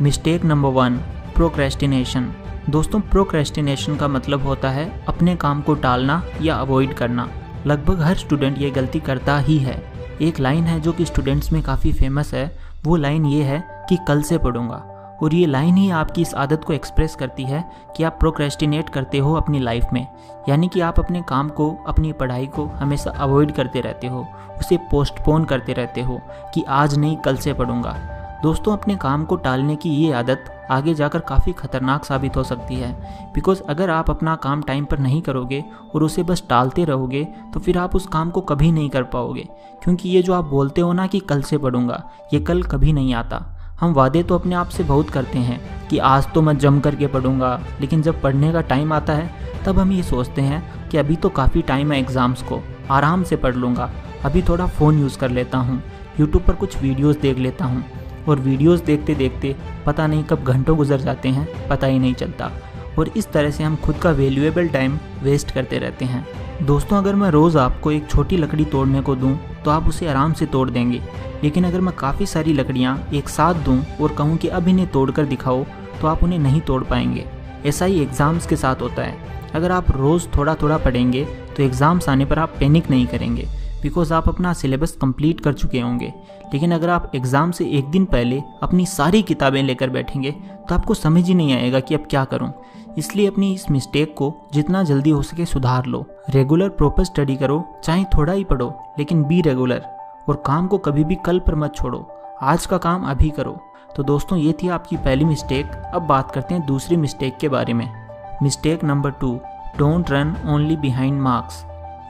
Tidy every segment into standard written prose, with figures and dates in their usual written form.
Mistake number 1, procrastination. दोस्तों, procrastination का मतलब होता है अपने काम को टालना या अवॉइड करना। लगभग हर स्टूडेंट ये गलती करता ही है। एक लाइन है जो कि स्टूडेंट्स में काफ़ी फेमस है, वो लाइन ये है कि कल से पढ़ूंगा। और ये लाइन ही आपकी इस आदत को एक्सप्रेस करती है कि आप प्रोक्रेस्टिनेट करते हो अपनी लाइफ में, यानी कि आप अपने काम को, अपनी पढ़ाई को हमेशा अवॉइड करते रहते हो, उसे पोस्टपोन करते रहते हो कि आज नहीं कल से पढ़ूंगा। दोस्तों, अपने काम को टालने की ये आदत आगे जाकर काफ़ी ख़तरनाक साबित हो सकती है। बिकॉज़ अगर आप अपना काम टाइम पर नहीं करोगे और उसे बस टालते रहोगे तो फिर आप उस काम को कभी नहीं कर पाओगे। क्योंकि ये जो आप बोलते हो ना कि कल से पढ़ूंगा, ये कल कभी नहीं आता। हम वादे तो अपने आप से बहुत करते हैं कि आज तो मैं जम करके पढ़ूंगा, लेकिन जब पढ़ने का टाइम आता है तब हम ये सोचते हैं कि अभी तो काफ़ी टाइम है एग्ज़ाम्स को, आराम से पढ़ लूँगा, अभी थोड़ा फ़ोन यूज़ कर लेता हूँ, यूट्यूब पर कुछ वीडियोज़ देख लेता हूँ। और वीडियोस देखते देखते पता नहीं कब घंटों गुजर जाते हैं, पता ही नहीं चलता। और इस तरह से हम खुद का वैल्यूएबल टाइम वेस्ट करते रहते हैं। दोस्तों, अगर मैं रोज़ आपको एक छोटी लकड़ी तोड़ने को दूं तो आप उसे आराम से तोड़ देंगे, लेकिन अगर मैं काफ़ी सारी लकड़ियां एक साथ दूं और कहूं कि अब इन्हें तोड़ कर दिखाओ तो आप उन्हें नहीं तोड़ पाएंगे। ऐसा ही एग्ज़ाम्स के साथ होता है। अगर आप रोज़ थोड़ा थोड़ा पढ़ेंगे तो एग्ज़ाम्स आने पर आप पैनिक नहीं करेंगे, बिकॉज आप अपना सिलेबस कंप्लीट कर चुके होंगे। लेकिन अगर आप एग्ज़ाम से एक दिन पहले अपनी सारी किताबें लेकर बैठेंगे तो आपको समझ ही नहीं आएगा कि अब क्या करूं। इसलिए अपनी इस मिस्टेक को जितना जल्दी हो सके सुधार लो। रेगुलर प्रॉपर स्टडी करो, चाहे थोड़ा ही पढ़ो, लेकिन बी रेगुलर। और काम को कभी भी कल पर मत छोड़ो, आज का काम अभी करो। तो दोस्तों, ये थी आपकी पहली मिस्टेक। अब बात करते हैं दूसरी मिस्टेक के बारे में। Mistake number 2, don't run only behind marks.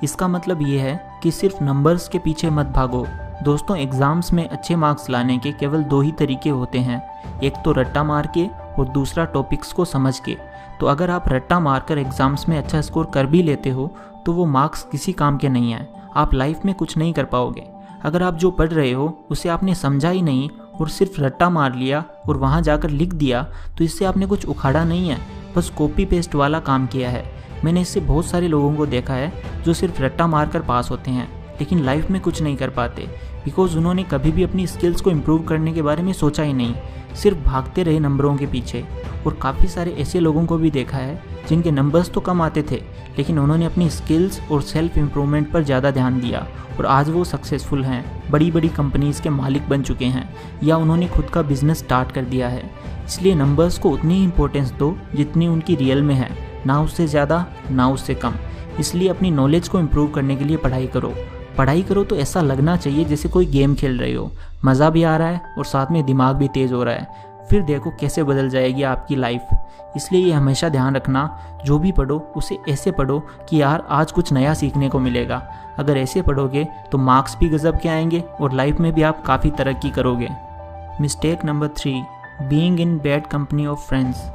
इसका मतलब ये है कि सिर्फ नंबर्स के पीछे मत भागो। दोस्तों, एग्ज़ाम्स में अच्छे मार्क्स लाने के केवल 2 ही तरीके होते हैं, एक तो रट्टा मार के और दूसरा टॉपिक्स को समझ के। तो अगर आप रट्टा मारकर एग्ज़ाम्स में अच्छा स्कोर कर भी लेते हो तो वो मार्क्स किसी काम के नहीं हैं, आप लाइफ में कुछ नहीं कर पाओगे। अगर आप जो पढ़ रहे हो उसे आपने समझा ही नहीं और सिर्फ रट्टा मार लिया और वहाँ जाकर लिख दिया तो इससे आपने कुछ उखाड़ा नहीं है, बस कॉपी पेस्ट वाला काम किया है। मैंने इससे बहुत सारे लोगों को देखा है जो सिर्फ रट्टा मारकर पास होते हैं लेकिन लाइफ में कुछ नहीं कर पाते, बिकॉज उन्होंने कभी भी अपनी स्किल्स को इम्प्रूव करने के बारे में सोचा ही नहीं, सिर्फ भागते रहे नंबरों के पीछे। और काफ़ी सारे ऐसे लोगों को भी देखा है जिनके नंबर्स तो कम आते थे लेकिन उन्होंने अपनी स्किल्स और सेल्फ इम्प्रूवमेंट पर ज़्यादा ध्यान दिया और आज वो सक्सेसफुल हैं, बड़ी बड़ी कंपनीज़ के मालिक बन चुके हैं या उन्होंने खुद का बिजनेस स्टार्ट कर दिया है। इसलिए नंबर्स को उतनी ही इंपॉर्टेंस दो जितनी उनकी रियल में है, ना उससे ज़्यादा ना उससे कम। इसलिए अपनी नॉलेज को इम्प्रूव करने के लिए पढ़ाई करो तो ऐसा लगना चाहिए जैसे कोई गेम खेल रहे हो, मज़ा भी आ रहा है और साथ में दिमाग भी तेज़ हो रहा है। फिर देखो कैसे बदल जाएगी आपकी लाइफ। इसलिए ये हमेशा ध्यान रखना, जो भी पढ़ो उसे ऐसे पढ़ो कि यार आज कुछ नया सीखने को मिलेगा। अगर ऐसे पढ़ोगे तो मार्क्स भी गजब के आएंगे और लाइफ में भी आप काफ़ी तरक्की करोगे। Mistake number 3, being in bad company of friends.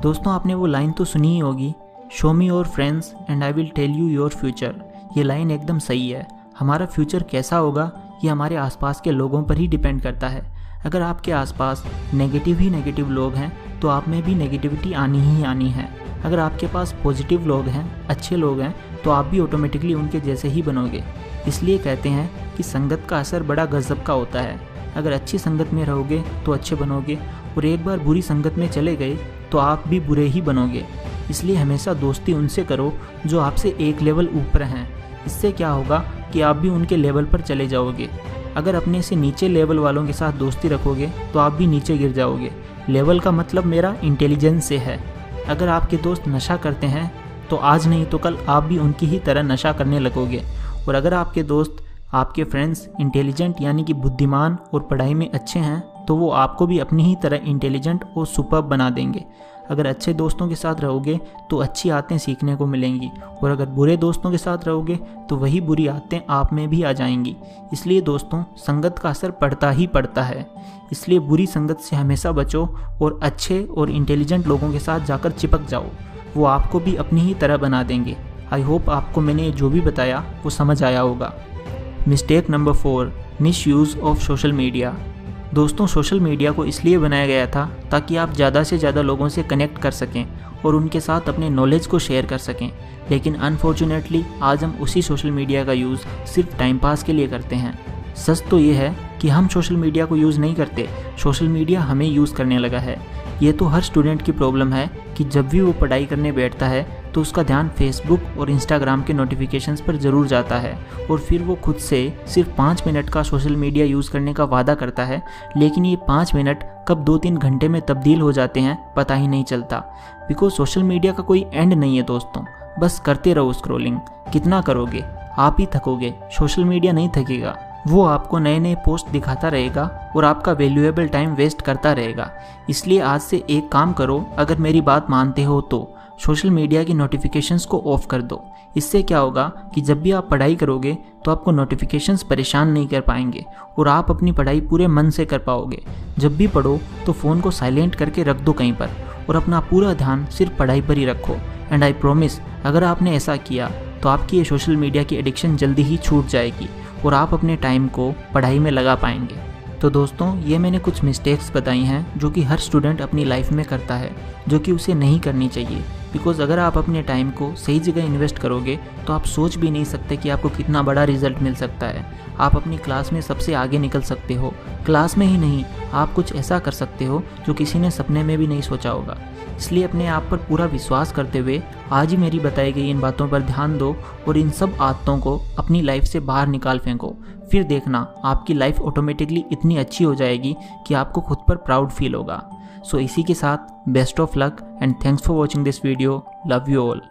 दोस्तों, आपने वो लाइन तो सुनी ही होगी, show me your friends and I will tell you your future. ये लाइन एकदम सही है। हमारा फ्यूचर कैसा होगा ये हमारे आसपास के लोगों पर ही डिपेंड करता है। अगर आपके आसपास नेगेटिव ही नेगेटिव लोग हैं तो आप में भी नेगेटिविटी आनी ही आनी है। अगर आपके पास पॉजिटिव लोग हैं, अच्छे लोग हैं, तो आप भी ऑटोमेटिकली उनके जैसे ही बनोगे। इसलिए कहते हैं कि संगत का असर बड़ा गजब का होता है। अगर अच्छी संगत में रहोगे तो अच्छे बनोगे और एक बार बुरी संगत में चले गए तो आप भी बुरे ही बनोगे। इसलिए हमेशा दोस्ती उनसे करो जो आपसे एक लेवल ऊपर हैं। इससे क्या होगा कि आप भी उनके लेवल पर चले जाओगे। अगर अपने से नीचे लेवल वालों के साथ दोस्ती रखोगे तो आप भी नीचे गिर जाओगे। लेवल का मतलब मेरा इंटेलिजेंस से है। अगर आपके दोस्त नशा करते हैं तो आज नहीं तो कल आप भी उनकी ही तरह नशा करने लगोगे। और अगर आपके दोस्त, आपके फ्रेंड्स इंटेलिजेंट यानी कि बुद्धिमान और पढ़ाई में अच्छे हैं तो वो आपको भी अपनी ही तरह इंटेलिजेंट और सुपर्ब बना देंगे। अगर अच्छे दोस्तों के साथ रहोगे तो अच्छी आदतें सीखने को मिलेंगी और अगर बुरे दोस्तों के साथ रहोगे तो वही बुरी आदतें आप में भी आ जाएंगी। इसलिए दोस्तों, संगत का असर पड़ता ही पड़ता है। इसलिए बुरी संगत से हमेशा बचो और अच्छे और इंटेलिजेंट लोगों के साथ जाकर चिपक जाओ, वो आपको भी अपनी ही तरह बना देंगे। आई होप आपको मैंने जो भी बताया वो समझ आया होगा। Mistake number 4, miss use of social media. दोस्तों, सोशल मीडिया को इसलिए बनाया गया था ताकि आप ज़्यादा से ज़्यादा लोगों से कनेक्ट कर सकें और उनके साथ अपने नॉलेज को शेयर कर सकें। लेकिन अनफॉर्चुनेटली आज हम उसी सोशल मीडिया का यूज़ सिर्फ टाइम पास के लिए करते हैं। सच तो ये है कि कि हम सोशल मीडिया को यूज़ नहीं करते, सोशल मीडिया हमें यूज़ करने लगा है। ये तो हर स्टूडेंट की प्रॉब्लम है कि जब भी वो पढ़ाई करने बैठता है तो उसका ध्यान फेसबुक और इंस्टाग्राम के नोटिफिकेशंस पर ज़रूर जाता है और फिर वो खुद से सिर्फ 5 मिनट का सोशल मीडिया यूज़ करने का वादा करता है, लेकिन ये 5 मिनट कब 2-3 घंटे में तब्दील हो जाते हैं पता ही नहीं चलता। बिकॉज सोशल मीडिया का कोई एंड नहीं है दोस्तों, बस करते रहो स्क्रॉलिंग। कितना करोगे, आप ही थकोगे, सोशल मीडिया नहीं थकेगा। वो आपको नए नए पोस्ट दिखाता रहेगा और आपका वैल्यूएबल टाइम वेस्ट करता रहेगा। इसलिए आज से एक काम करो, अगर मेरी बात मानते हो तो सोशल मीडिया की नोटिफिकेशंस को ऑफ कर दो। इससे क्या होगा कि जब भी आप पढ़ाई करोगे तो आपको नोटिफिकेशंस परेशान नहीं कर पाएंगे और आप अपनी पढ़ाई पूरे मन से कर पाओगे। जब भी पढ़ो तो फ़ोन को साइलेंट करके रख दो कहीं पर और अपना पूरा ध्यान सिर्फ पढ़ाई पर ही रखो। एंड आई प्रॉमिस, अगर आपने ऐसा किया तो आपकी ये सोशल मीडिया की एडिक्शन जल्दी ही छूट जाएगी और आप अपने टाइम को पढ़ाई में लगा पाएंगे। तो दोस्तों, ये मैंने कुछ मिस्टेक्स बताई हैं जो कि हर स्टूडेंट अपनी लाइफ में करता है, जो कि उसे नहीं करनी चाहिए। बिकॉज़ अगर आप अपने टाइम को सही जगह इन्वेस्ट करोगे तो आप सोच भी नहीं सकते कि आपको कितना बड़ा रिजल्ट मिल सकता है। आप अपनी क्लास में सबसे आगे निकल सकते हो। क्लास में ही नहीं, आप कुछ ऐसा कर सकते हो जो किसी ने सपने में भी नहीं सोचा होगा। इसलिए अपने आप पर पूरा विश्वास करते हुए आज ही मेरी बताई गई इन बातों पर ध्यान दो और इन सब आदतों को अपनी लाइफ से बाहर निकाल फेंको। फिर देखना आपकी लाइफ ऑटोमेटिकली इतनी अच्छी हो जाएगी कि आपको खुद पर प्राउड फील होगा। सो इसी के साथ best of luck and thanks for watching this video. Love you all.